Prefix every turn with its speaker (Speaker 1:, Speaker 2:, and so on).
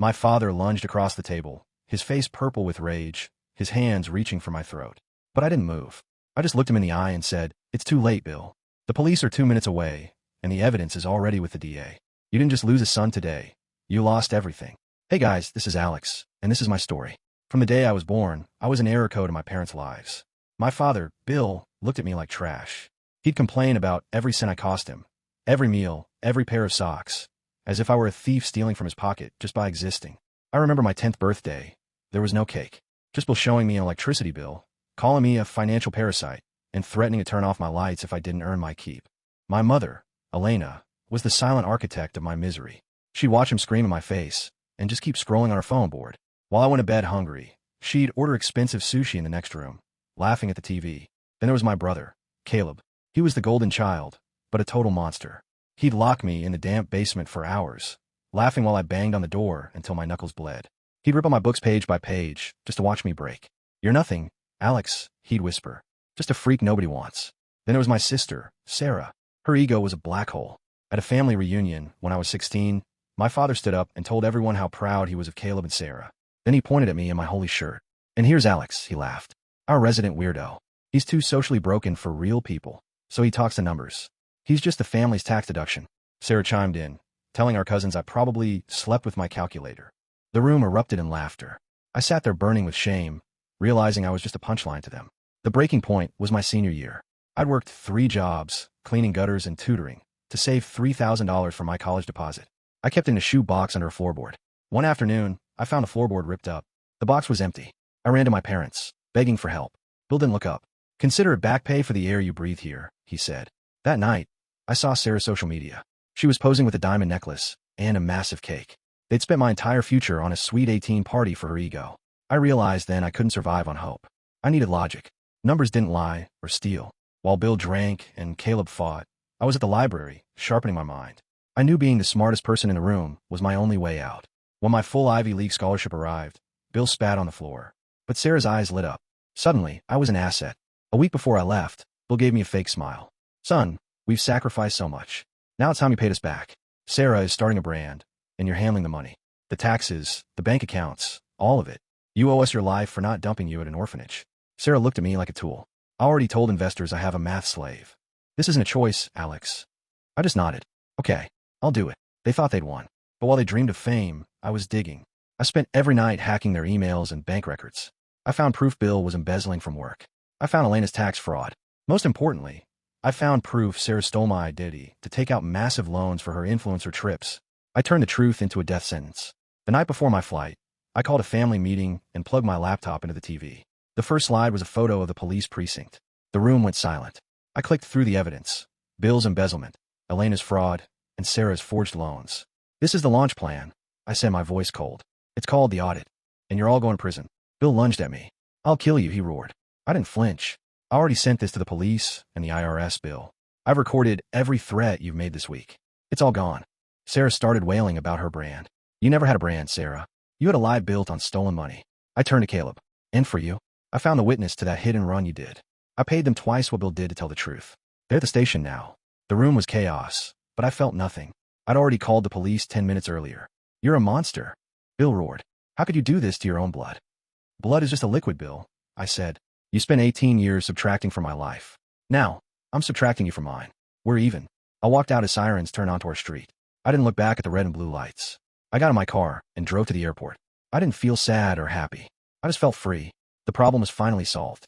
Speaker 1: My father lunged across the table, his face purple with rage, his hands reaching for my throat. But I didn't move. I just looked him in the eye and said, "It's too late, Bill. The police are 2 minutes away, and the evidence is already with the DA. You didn't just lose a son today. You lost everything." Hey guys, this is Alex, and this is my story. From the day I was born, I was an error code in my parents' lives. My father, Bill, looked at me like trash. He'd complain about every cent I cost him, every meal, every pair of socks, as if I were a thief stealing from his pocket just by existing. I remember my 10th birthday. There was no cake. Just Bill showing me an electricity bill, calling me a financial parasite, and threatening to turn off my lights if I didn't earn my keep. My mother, Elena, was the silent architect of my misery. She'd watch him scream in my face, and just keep scrolling on her phone board. While I went to bed hungry, she'd order expensive sushi in the next room, laughing at the TV. Then there was my brother, Caleb. He was the golden child, but a total monster. He'd lock me in the damp basement for hours, laughing while I banged on the door until my knuckles bled. He'd rip up my books page by page, just to watch me break. "You're nothing, Alex," he'd whisper. "Just a freak nobody wants." Then there was my sister, Sarah. Her ego was a black hole. At a family reunion, when I was 16, my father stood up and told everyone how proud he was of Caleb and Sarah. Then he pointed at me in my holy shirt. "And here's Alex," he laughed. "Our resident weirdo. He's too socially broken for real people, so he talks to numbers. He's just the family's tax deduction." Sarah chimed in, telling our cousins I probably slept with my calculator. The room erupted in laughter. I sat there burning with shame, realizing I was just a punchline to them. The breaking point was my senior year. I'd worked 3 jobs, cleaning gutters and tutoring, to save $3,000 for my college deposit. I kept it in a shoe box under a floorboard. One afternoon, I found the floorboard ripped up. The box was empty. I ran to my parents, begging for help. Bill didn't look up. "Consider it back pay for the air you breathe here," he said. That night, I saw Sarah's social media. She was posing with a diamond necklace and a massive cake. They'd spent my entire future on a sweet 18 party for her ego. I realized then I couldn't survive on hope. I needed logic. Numbers didn't lie or steal. While Bill drank and Caleb fought, I was at the library, sharpening my mind. I knew being the smartest person in the room was my only way out. When my full Ivy League scholarship arrived, Bill spat on the floor. But Sarah's eyes lit up. Suddenly, I was an asset. A week before I left, Bill gave me a fake smile. "Son, we've sacrificed so much. Now it's time you paid us back. Sarah is starting a brand, and you're handling the money. The taxes, the bank accounts, all of it. You owe us your life for not dumping you at an orphanage." Sarah looked at me like a tool. "I already told investors I have a math slave. This isn't a choice, Alex." I just nodded. "Okay, I'll do it." They thought they'd won. But while they dreamed of fame, I was digging. I spent every night hacking their emails and bank records. I found proof Bill was embezzling from work. I found Elena's tax fraud. Most importantly, I found proof Sarah stole my identity to take out massive loans for her influencer trips. I turned the truth into a death sentence. The night before my flight, I called a family meeting and plugged my laptop into the TV. The first slide was a photo of the police precinct. The room went silent. I clicked through the evidence. Bill's embezzlement, Elena's fraud, and Sarah's forged loans. "This is the launch plan," I said, my voice cold. "It's called the Audit, and you're all going to prison." Bill lunged at me. "I'll kill you," he roared. I didn't flinch. "I already sent this to the police and the IRS, Bill. I've recorded every threat you've made this week. It's all gone." Sarah started wailing about her brand. "You never had a brand, Sarah. You had a lie built on stolen money." I turned to Caleb. "And for you, I found the witness to that hit and run you did. I paid them twice what Bill did to tell the truth. They're at the station now." The room was chaos, but I felt nothing. I'd already called the police 10 minutes earlier. "You're a monster," Bill roared. "How could you do this to your own blood?" "Blood is just a liquid, Bill," I said. "You spent 18 years subtracting from my life. Now, I'm subtracting you from mine. We're even." I walked out as sirens turned onto our street. I didn't look back at the red and blue lights. I got in my car and drove to the airport. I didn't feel sad or happy. I just felt free. The problem was finally solved.